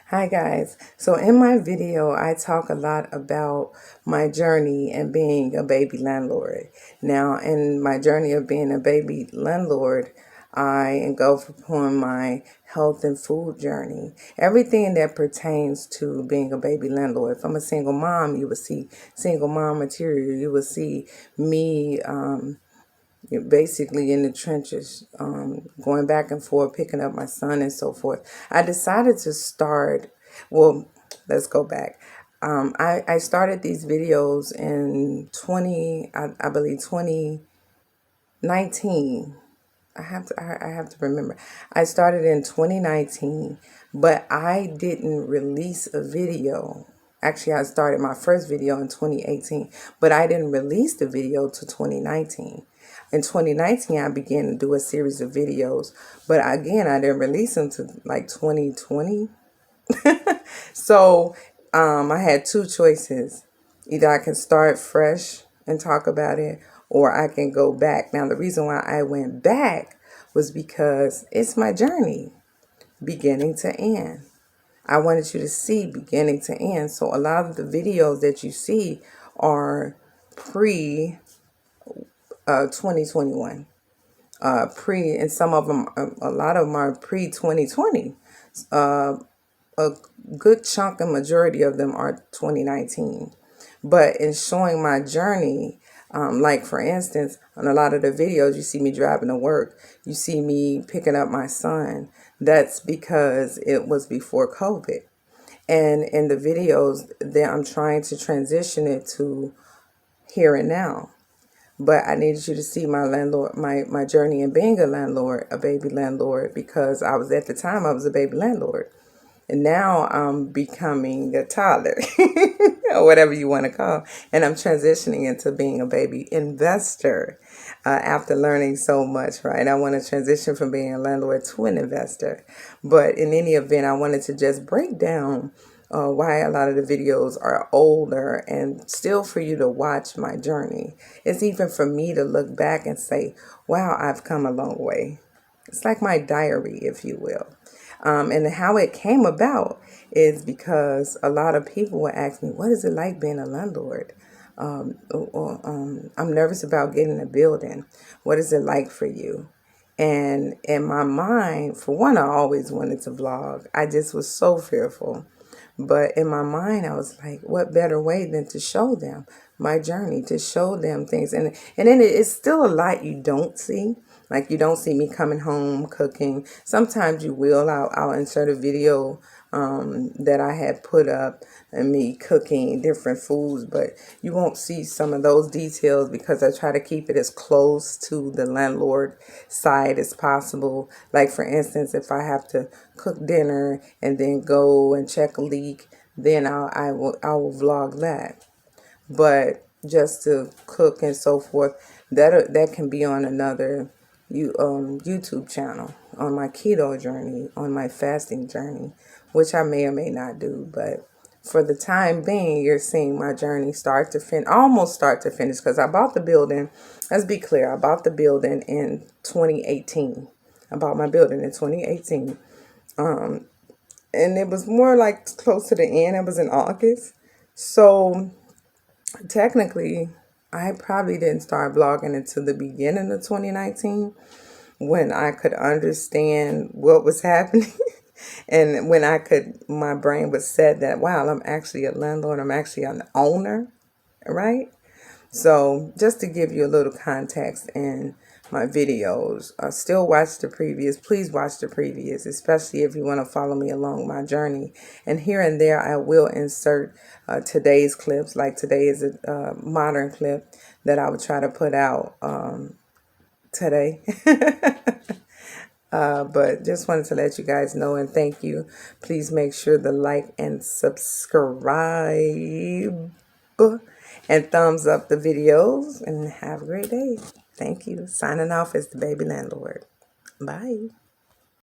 Hi guys. So in my video, I talk a lot about my journey and being a baby landlord. Now, in my journey of being a baby landlord, I engulf upon my health and food journey. Everything that pertains to being a baby landlord. If I'm a single mom, you will see single mom material. You will see me you're basically in the trenches, going back and forth, picking up my son and so forth. I decided to start, well, let's go back. I started these videos in I believe 2019. I have to remember. I started in 2019, but I didn't release a video. Actually, I started my first video in 2018, but I didn't release the video to 2019. In 2019, I began to do a series of videos, but again, I didn't release them to like 2020. So I had two choices. Either I can start fresh and talk about it, or I can go back. Now, the reason why I went back was because it's my journey, beginning to end. I wanted you to see beginning to end. So a lot of the videos that you see are pre 2021. And some of them, a lot of them are pre 2020. A good chunk and majority of them are 2019. But in showing my journey, like for instance, on a lot of the videos, you see me driving to work, you see me picking up my son. That's because it was before COVID. And in the videos that I'm trying to transition it to here and now. But I needed you to see my landlord, my journey in being a landlord, a baby landlord, because at the time I was a baby landlord. And now I'm becoming a toddler, or whatever you want to call. And I'm transitioning into being a baby investor after learning so much, right? I want to transition from being a landlord to an investor. But in any event, I wanted to just break down why a lot of the videos are older and still for you to watch my journey. It's even for me to look back and say, wow, I've come a long way. It's like my diary, if you will. And how it came about is because a lot of people would ask me, what is it like being a landlord? I'm nervous about getting a building. What is it like for you? And in my mind, for one, I always wanted to vlog. I just was so fearful. But in my mind, I was like, what better way than to show them my journey, to show them things. And then it's still a lot you don't see. Like you don't see me coming home cooking. Sometimes you will. I'll insert a video that I had put up and me cooking different foods, but you won't see some of those details because I try to keep it as close to the landlord side as possible. Like for instance, if I have to cook dinner and then go and check a leak, then I will vlog that. But just to cook and so forth, that can be on another YouTube channel, on my keto journey, on my fasting journey, which I may or may not do. But for the time being, you're seeing my journey start to finish, almost start to finish, because I bought the building. Let's be clear, I bought the building in 2018. I bought my building in 2018. And it was more like close to the end. It was in August. So technically, I probably didn't start blogging until the beginning of 2019 when I could understand what was happening. And when my brain was set that, wow, I'm actually a landlord, I'm actually an owner, right? So just to give you a little context in my videos, please watch the previous, especially if you want to follow me along my journey. And here and there, I will insert today's clips, like today is a modern clip that I would try to put out today. But just wanted to let you guys know and thank you. Please make sure to like and subscribe and thumbs up the videos and have a great day. Thank you. Signing off as the baby landlord. Bye.